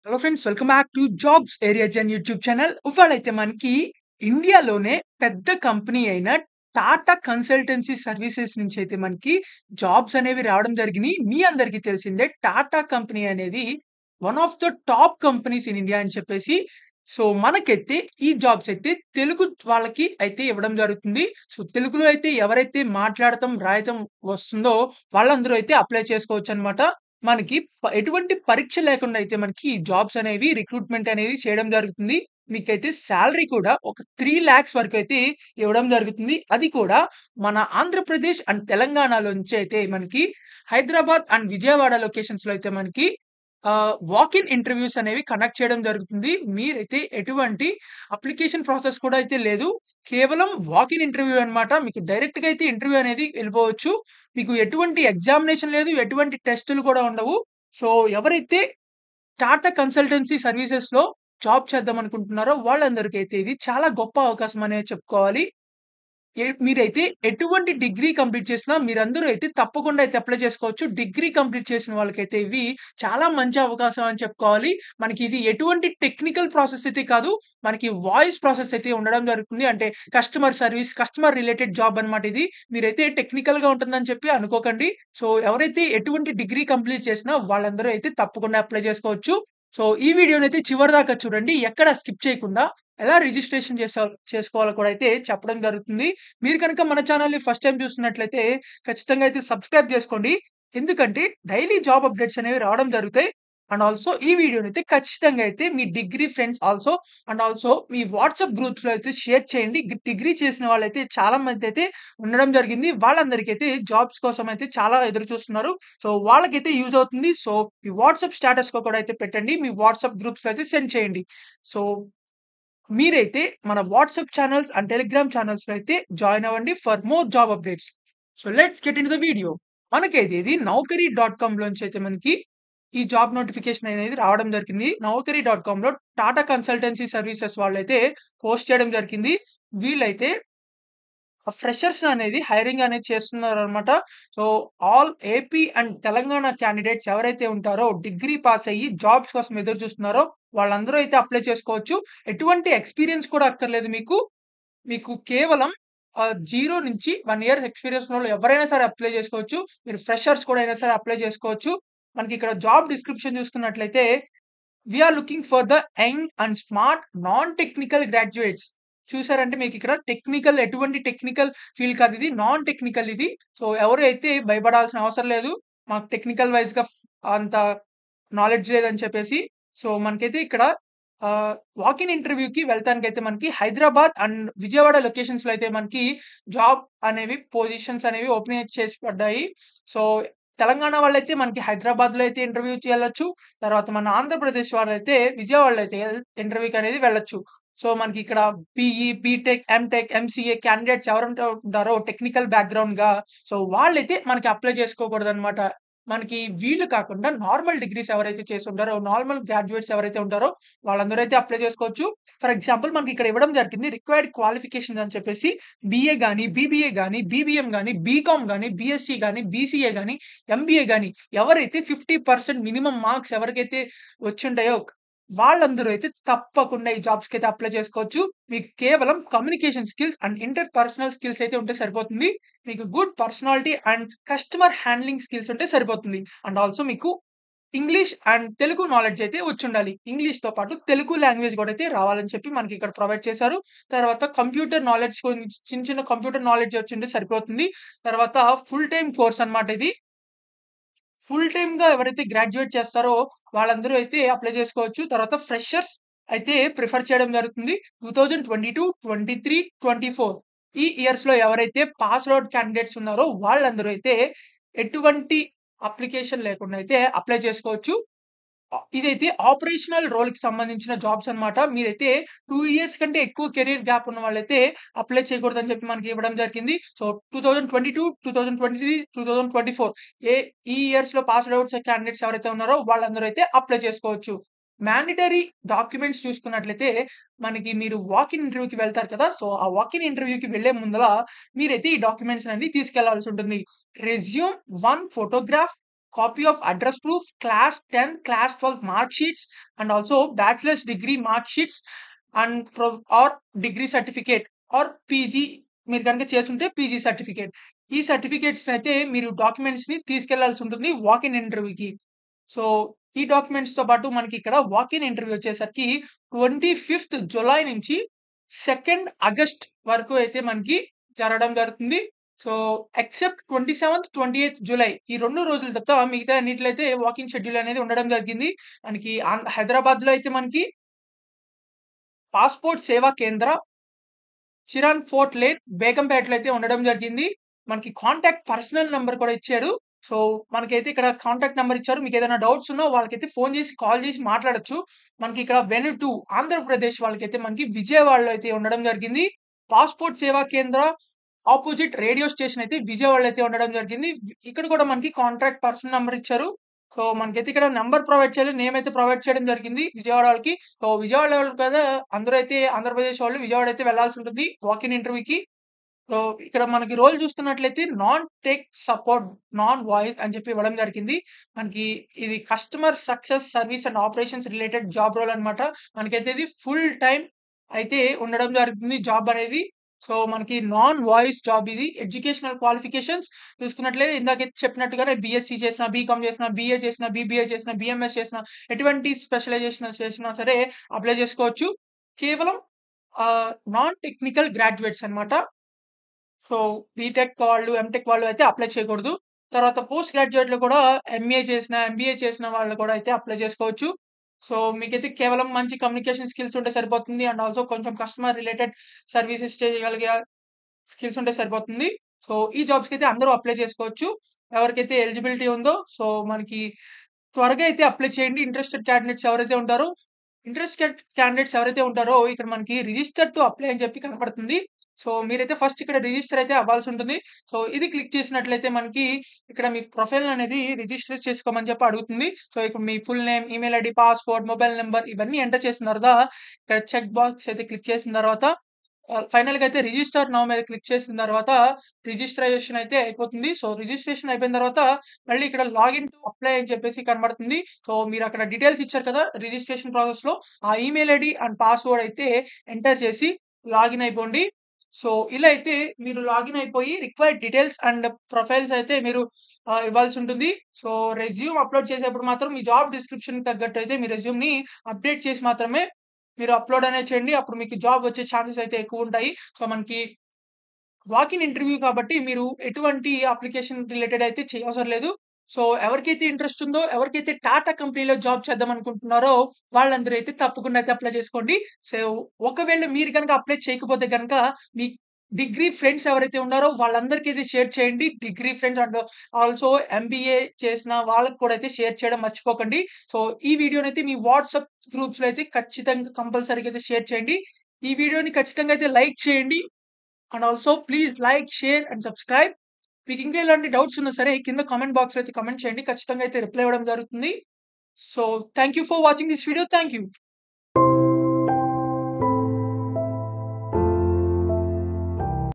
Hello friends, welcome back to jobs area జన్ YouTube channel. ఇవాళైతే మనకి ఇండియాలోనే పెద్ద కంపెనీ అయిన టాటా కన్సల్టెన్సీ సర్వీసెస్ నుంచి అయితే మనకి జాబ్స్ అనేవి రావడం జరిగినాయి. మీ అందరికీ తెలిసిందే టాటా కంపెనీ అనేది one of the top companies in India అని చెప్పేసి. సో మనకైతే ఈ జాబ్స్ అయితే తెలుగు వాళ్ళకి అయితే ఇవ్వడం జరుగుతుంది. సో తెలుగులో అయితే ఎవరైతే మాట్లాడటం రాయటం వస్తుందో వాళ్ళందరూ అయితే అప్లై చేసుకోవచ్చు అనమాట. మనకి ఎటువంటి పరీక్ష లేకుండా అయితే మనకి జాబ్స్ అనేవి రిక్రూట్‌మెంట్ అనేది చేయడం జరుగుతుంది. మీకైతే సాలరీ కూడా ఒక 3,00,000 వరకైతే ఇవ్వడం జరుగుతుంది. అది కూడా మన ఆంధ్రప్రదేశ్ అండ్ తెలంగాణలో నుంచి అయితే మనకి హైదరాబాద్ అండ్ విజయవాడ లొకేషన్స్‌లో అయితే మనకి వాక్ ఇన్ ఇంటర్వ్యూస్ అనేవి కండక్ట్ చేయడం జరుగుతుంది. మీరైతే ఎటువంటి అప్లికేషన్ ప్రాసెస్ కూడా అయితే లేదు. కేవలం వాక్ ఇన్ ఇంటర్వ్యూ అన్నమాట. మీకు డైరెక్ట్‌గా అయితే ఇంటర్వ్యూ అనేది వెళ్ళిపోవచ్చు. మీకు ఎటువంటి ఎగ్జామినేషన్ లేదు. ఎటువంటి టెస్టులు కూడా ఉండవు. సో, ఎవరైతే టాటా కన్సల్టెన్సీ సర్వీసెస్‌లో జాబ్ చేద్దాం అనుకుంటున్నారో వాళ్ళందరికైతే ఇది చాలా గొప్ప అవకాశం అనే చెప్పుకోవాలి. మీరైతే ఎటువంటి డిగ్రీ కంప్లీట్ చేసినా మీరందరూ అయితే తప్పకుండా అయితే అప్లై చేసుకోవచ్చు. డిగ్రీ కంప్లీట్ చేసిన వాళ్ళకైతే ఇవి చాలా మంచి అవకాశం అని చెప్పుకోవాలి. మనకి ఇది ఎటువంటి టెక్నికల్ ప్రాసెస్ అయితే కాదు. మనకి వాయిస్ ప్రాసెస్ అయితే ఉండడం జరుగుతుంది. అంటే customer service, customer related job అన్నమాట ఇది. మీరైతే టెక్నికల్‌గా ఉంటుందని చెప్పి అనుకోకండి. సో, ఎవరైతే ఎటువంటి డిగ్రీ కంప్లీట్ చేసినా వాళ్ళందరూ అయితే తప్పకుండా అప్లై చేసుకోవచ్చు. సో, ఈ వీడియోనైతే చివరిదాకా చూడండి. ఎక్కడ స్కిప్ చేయకుండా ఎలా రిజిస్ట్రేషన్ చేసుకోవాలో కూడా అయితే చెప్పడం జరుగుతుంది. మీరు కనుక మన ఛానెల్‌ని ఫస్ట్ టైమ్ చూస్తున్నట్లయితే ఖచ్చితంగా అయితే సబ్స్క్రైబ్ చేసుకోండి. ఎందుకంటే డైలీ జాబ్ అప్డేట్స్ అనేవి రావడం జరుగుతాయి. అండ్ ఆల్సో ఈ వీడియోనైతే ఖచ్చితంగా అయితే మీ డిగ్రీ ఫ్రెండ్స్ అండ్ ఆల్సో మీ వాట్సాప్ గ్రూప్స్‌లో అయితే షేర్ చేయండి. డిగ్రీ చేసిన వాళ్ళైతే చాలా మంది అయితే ఉండడం జరిగింది. వాళ్ళందరికైతే జాబ్స్ కోసం అయితే చాలా ఎదురు చూస్తున్నారు. సో, వాళ్ళకైతే యూజ్ అవుతుంది. సో, మీ వాట్సాప్ స్టేటస్‌లో కూడా అయితే పెట్టండి. మీ వాట్సాప్ గ్రూప్స్‌లో అయితే సెండ్ చేయండి. సో, మీరైతే మన వాట్సాప్ ఛానల్స్ అండ్ టెలిగ్రామ్ ఛానల్స్‌లో అయితే జాయిన్ అవ్వండి for more job updates. So let's get into the video. మనకైతే ఇది నౌకరీ డాట్ కామ్ లోంచి అయితే మనకి ఈ జాబ్ నోటిఫికేషన్ అనేది రావడం జరిగింది. నౌకరీ డాట్ కామ్‌లో టాటా కన్సల్టెన్సీ సర్వీసెస్ వాళ్ళైతే పోస్ట్ చేయడం జరిగింది. వీళ్ళైతే ఫ్రెషర్స్ అనేది హైరింగ్ అనేది చేస్తున్నారనమాట. So, all AP and Telangana candidates ఎవరైతే ఉంటారో డిగ్రీ పాస్ అయ్యి జాబ్స్ కోసం ఎదురు చూస్తున్నారో వాళ్ళందరూ అయితే అప్లై చేసుకోవచ్చు. ఎటువంటి ఎక్స్‌పీరియన్స్ కూడా అక్కర్లేదు మీకు. మీకు కేవలం 0 నుంచి 1 ఇయర్ ఎక్స్‌పీరియన్స్ ఉన్నోళ్ళు ఎవరైనా సరే అప్లై చేసుకోవచ్చు. మీరు ఫ్రెషర్స్ కూడా అయినా సరే అప్లై చేసుకోవచ్చు. మనకి ఇక్కడ జాబ్ డిస్క్రిప్షన్ చూసుకున్నట్లయితే we are looking for the young and smart non technical graduates. చూసారంటే మీకిక్కడ ఎటువంటి టెక్నికల్ ఫీల్డ్ కాదు ఇది. నాన్ టెక్నికల్ ఇది. సో, ఎవరు అయితే భయపడాల్సిన అవసరం లేదు. మాకు టెక్నికల్ వైస్‌గా అంత నాలెడ్జ్ లేదని చెప్పేసి. సో, మనకైతే ఇక్కడ వాక్ ఇన్ ఇంటర్వ్యూకి వెళ్తానికైతే మనకి హైదరాబాద్ అండ్ విజయవాడ లొకేషన్స్‌లో అయితే మనకి జాబ్ అనేవి పొజిషన్స్ అనేవి ఓపెన్ చేసి పడ్డాయి. సో, తెలంగాణ వాళ్ళైతే మనకి హైదరాబాద్‌లో అయితే ఇంటర్వ్యూకి ఎళ్ళొచ్చు. తర్వాత మన ఆంధ్రప్రదేశ్ వాళ్ళైతే విజయవాడలో అయితే ఇంటర్వ్యూకనేది వెళ్ళొచ్చు. సో, మనకిక్కడ BE, BTech, MTech, MCA candidates ఎవరైతే ఉంటారో టెక్నికల్ బ్యాక్‌గ్రౌండ్‌గా సో, వాళ్ళైతే మనకి అప్లై చేసుకోకూడదనమాట. మనకి వీళ్ళు కాకుండా నార్మల్ డిగ్రీస్ ఎవరైతే చేసుంటారో, నార్మల్ గ్రాడ్యుయేట్స్ ఎవరైతే ఉంటారో వాళ్ళందరూ అయితే అప్లై చేసుకోవచ్చు. ఫర్ ఎగ్జాంపుల్ మనకిక్కడ ఇవ్వడం జరిగింది. రిక్వైర్డ్ క్వాలిఫికేషన్స్ అని చెప్పేసి బీఏ గాని, బీబీఏ గాని, బీబీఎం గాని, బీకామ్ గాని, బీఎస్సీ గాని, బీసీఏ గాని, ఎంబీఏ గాని ఎవరైతే 50% మినిమమ్ మార్క్స్ ఎవరికైతే వచ్చుంటాయో వాళ్ళందరూ అయితే తప్పకుండా ఈ జాబ్స్‌కైతే అప్లై చేసుకోవచ్చు. మీకు కేవలం communication skills and inter personal skills అయితే ఉంటే సరిపోతుంది. మీకు good personality and customer handling skills ఉంటే సరిపోతుంది. అండ్ ఆల్సో మీకు ఇంగ్లీష్ అండ్ తెలుగు నాలెడ్జ్ అయితే వచ్చుండాలి. ఇంగ్లీష్‌తో పాటు తెలుగు లాంగ్వేజ్ కూడా అయితే రావాలని చెప్పి మనకి ఇక్కడ ప్రొవైడ్ చేశారు. తర్వాత కంప్యూటర్ నాలెడ్జ్ గురించి చిన్న చిన్న కంప్యూటర్ నాలెడ్జ్ వచ్చుంటే సరిపోతుంది. తర్వాత ఫుల్ టైమ్ కోర్స్ అన్నమాట ఇది. ఫుల్ టైమ్‌గా ఎవరైతే గ్రాడ్యుయేట్ చేస్తారో వాళ్ళందరూ అయితే అప్లై చేసుకోవచ్చు. తర్వాత ఫ్రెషర్స్ అయితే ప్రిఫర్ చేయడం జరుగుతుంది. 2022, 23, 24 ఈ ఇయర్స్‌లో ఎవరైతే పాస్డ్ ఔట్ క్యాండిడేట్స్ ఉన్నారో వాళ్ళందరూ అయితే ఎటువంటి అప్లికేషన్ లేకుండా అయితే అప్లై చేసుకోవచ్చు. ఇదైతే ఆపరేషనల్ రోల్‌కి సంబంధించిన జాబ్స్ అన్నమాట. మీరైతే 2 ఇయర్స్ కంటే ఎక్కువ కెరియర్ గ్యాప్ ఉన్న వాళ్ళైతే అప్లై చేయకూడదని చెప్పి మనకి ఇవ్వడం జరిగింది. సో, 2022, 2023, 2024 ఈ ఇయర్స్‌లో పాస్డ్ ఔట్స్ క్యాండిడేట్స్ ఎవరైతే ఉన్నారో వాళ్ళందరూ అయితే అప్లై చేసుకోవచ్చు. మ్యాండేటరీ డాక్యుమెంట్స్ చూసుకున్నట్లయితే మనకి మీరు వాక్ ఇన్ ఇంటర్వ్యూకి వెళ్తారు కదా! సో, ఆ వాక్ ఇన్ ఇంటర్వ్యూకి వెళ్ళే మీరైతే ఈ డాక్యుమెంట్స్ అనేది తీసుకెళ్లాల్సి ఉంటుంది. Resume, 1 photograph, copy of address proof, class 10, class 12 mark sheets and also bachelors degree mark sheets and are degree certificate or PG మీరు కనుక చేస్తుంటే పీజీ సర్టిఫికేట్. ఈ సర్టిఫికేట్స్ అయితే మీరు డాక్యుమెంట్స్ ని తీసుకెళ్లాల్సి ఉంటుంది వాక్ ఇన్ ఇంటర్వ్యూకి. సో ఈ డాక్యుమెంట్స్ తో పాటు మనకి ఇక్కడ వాక్ ఇన్ ఇంటర్వ్యూ వచ్చేసరికి 25th జులై నుంచి 2nd ఆగస్ట్ వరకు అయితే మనకి జరగడం జరుగుతుంది. So except 27th, 28th July ఈ 2 రోజులు తప్ప మిగతా అన్నిట్లో అయితే వాక్ ఇన్ షెడ్యూల్ అనేది ఉండడం జరిగింది. మనకి హైదరాబాద్ లో అయితే మనకి పాస్‌పోర్ట్ సేవా కేంద్ర, చిరాన్ ఫోర్ట్ లేన్, బేగంపేటలో అయితే ఉండడం జరిగింది. మనకి కాంటాక్ట్ పర్సనల్ నంబర్ కూడా ఇచ్చారు. సో మనకైతే ఇక్కడ కాంటాక్ట్ నంబర్ ఇచ్చారు. మీకేదైనా డౌట్స్ ఉన్నా వాళ్ళకైతే ఫోన్ చేసి, కాల్ చేసి మాట్లాడొచ్చు. మనకి ఇక్కడ వెనుటు ఆంధ్రప్రదేశ్ వాళ్ళకైతే మనకి విజయవాడలో అయితే ఉండడం జరిగింది. పాస్‌పోర్ట్ సేవా కేంద్ర ఆపోజిట్ రేడియో స్టేషన్ అయితే విజయవాడలో అయితే ఉండడం జరిగింది. ఇక్కడ కూడా మనకి కాంటాక్ట్ పర్సన్ నంబర్ ఇచ్చారు. సో మనకైతే ఇక్కడ నంబర్ ప్రొవైడ్ చేయలేదు. నేమ్ అయితే ప్రొవైడ్ చేయడం జరిగింది విజయవాడ వాళ్ళకి. సో విజయవాడ వాళ్ళు కదా అందరూ అయితే ఆంధ్రప్రదేశ్ వాళ్ళు విజయవాడ అయితే వెళ్ళాల్సి ఉంటుంది వాక్ ఇన్ ఇంటర్వ్యూకి. సో ఇక్కడ మనకి రోల్ చూస్తున్నట్లయితే non tech support, non voice అని చెప్పి ఇవ్వడం జరిగింది. మనకి ఇది customer success service and operations related job role అన్నమాట. మనకైతే ఇది ఫుల్ టైమ్ అయితే ఉండడం జరుగుతుంది జాబ్ అనేది. సో మనకి నాన్ వాయిస్ జాబ్ ఇది. ఎడ్యుకేషనల్ క్వాలిఫికేషన్స్ చూసుకున్నట్లయితే ఇందాక చెప్పినట్టుగానే బీఎస్సీ చేసినా, బీకామ్ చేసినా, బీఏ చేసినా, బీబీఏ చేసినా, బీఎంఎస్ చేసినా, ఎటువంటి స్పెషలైజేషన్ చేసినా సరే అప్లై చేసుకోవచ్చు. కేవలం నాన్ టెక్నికల్ గ్రాడ్యుయేట్స్ అన్నమాట. సో బీటెక్ వాళ్ళు, ఎంటెక్ వాళ్ళు అయితే అప్లై చేయకూడదు. తర్వాత పోస్ట్ గ్రాడ్యుయేట్‌లో కూడా ఎంఏ చేసిన, ఎంబీఏ చేసిన వాళ్ళు కూడా అయితే అప్లై చేసుకోవచ్చు. సో మీకైతే కేవలం మంచి కమ్యూనికేషన్ స్కిల్స్ ఉంటే సరిపోతుంది. అండ్ ఆల్సో కొంచెం కస్టమర్ రిలేటెడ్ సర్వీసెస్ చేయగలిగే స్కిల్స్ ఉంటే సరిపోతుంది. సో ఈ జాబ్స్‌కైతే అందరూ అప్లై చేసుకోవచ్చు. ఎవరికైతే ఎలిజిబిలిటీ ఉందో సో మనకి త్వరగా అయితే అప్లై చేయండి. ఇంట్రెస్టెడ్ క్యాండిడేట్స్ ఎవరైతే ఉంటారో ఇక్కడ మనకి రిజిస్టర్ టు అప్లై అని చెప్పి కనపడుతుంది. సో మీరైతే ఫస్ట్ ఇక్కడ రిజిస్టర్ అయితే అవ్వాల్సి ఉంటుంది. సో ఇది క్లిక్ చేసినట్లయితే మనకి ఇక్కడ మీ ప్రొఫైల్ అనేది రిజిస్టర్ చేసుకోమని చెప్పి అడుగుతుంది. సో ఇక్కడ మీ full name, email ID, password, mobile number ఇవన్నీ ఎంటర్ చేసిన తర్వాత ఇక్కడ చెక్ బాక్స్ అయితే క్లిక్ చేసిన తర్వాత ఫైనల్‌గా అయితే రిజిస్టర్ నౌ మీద క్లిక్ చేసిన తర్వాత రిజిస్ట్రేషన్ అయితే అయిపోతుంది. సో రిజిస్ట్రేషన్ అయిపోయిన తర్వాత మళ్ళీ ఇక్కడ లాగిన్ టు అప్లై అని చెప్పేసి కనబడుతుంది. సో మీరు అక్కడ డీటెయిల్స్ ఇచ్చారు కదా రిజిస్ట్రేషన్ ప్రాసెస్‌లో ఆ ఈమెయిల్ ఐడీ అండ్ పాస్‌వర్డ్ అయితే ఎంటర్ చేసి లాగిన్ అయిపోండి. సో ఇలా అయితే మీరు లాగిన్ అయిపోయి రిక్వైర్డ్ డీటెయిల్స్ అండ్ ప్రొఫైల్స్ అయితే మీరు ఇవ్వాల్సి ఉంటుంది. సో రెజ్యూమ్ అప్లోడ్ చేసేప్పుడు మాత్రం మీ జాబ్ డిస్క్రిప్షన్‌కి తగ్గట్టు అయితే మీ రెజ్యూమ్‌ని అప్డేట్ చేసి మాత్రమే మీరు అప్లోడ్ అనేది చేయండి. అప్పుడు మీకు జాబ్ వచ్చే ఛాన్సెస్ అయితే ఎక్కువుంటాయి. సో మనకి వాక్ ఇన్ ఇంటర్వ్యూ కాబట్టి మీరు ఎటువంటి అప్లికేషన్ రిలేటెడ్ అయితే చేయవసరం లేదు. సో ఎవరికైతే ఇంట్రెస్ట్ ఉందో, ఎవరికైతే టాటా కంపెనీలో జాబ్ చేద్దాం అనుకుంటున్నారో వాళ్ళందరూ అయితే తప్పకుండా అయితే అప్లై చేసుకోండి. సో ఒకవేళ మీరు గనుక అప్లై చేయకపోతే గనుక మీ డిగ్రీ ఫ్రెండ్స్ ఎవరైతే ఉన్నారో వాళ్ళందరికీ అయితే షేర్ చేయండి. Degree friends and also MBA చేసిన వాళ్ళకి కూడా అయితే షేర్ చేయడం మర్చిపోకండి. సో ఈ వీడియోనైతే మీ వాట్సాప్ గ్రూప్స్‌లో అయితే ఖచ్చితంగా కంపల్సరీగా అయితే షేర్ చేయండి. ఈ వీడియోని ఖచ్చితంగా అయితే లైక్ చేయండి. And also please like, share and subscribe. మీకు ఇంకా ఎలాంటి డౌట్స్ ఉన్నా సరే కింద కామెంట్ బాక్స్‌లో అయితే కామెంట్ చేయండి. ఖచ్చితంగా అయితే రిప్లై ఇవ్వడం జరుగుతుంది. So thank you for watching this video. Thank you.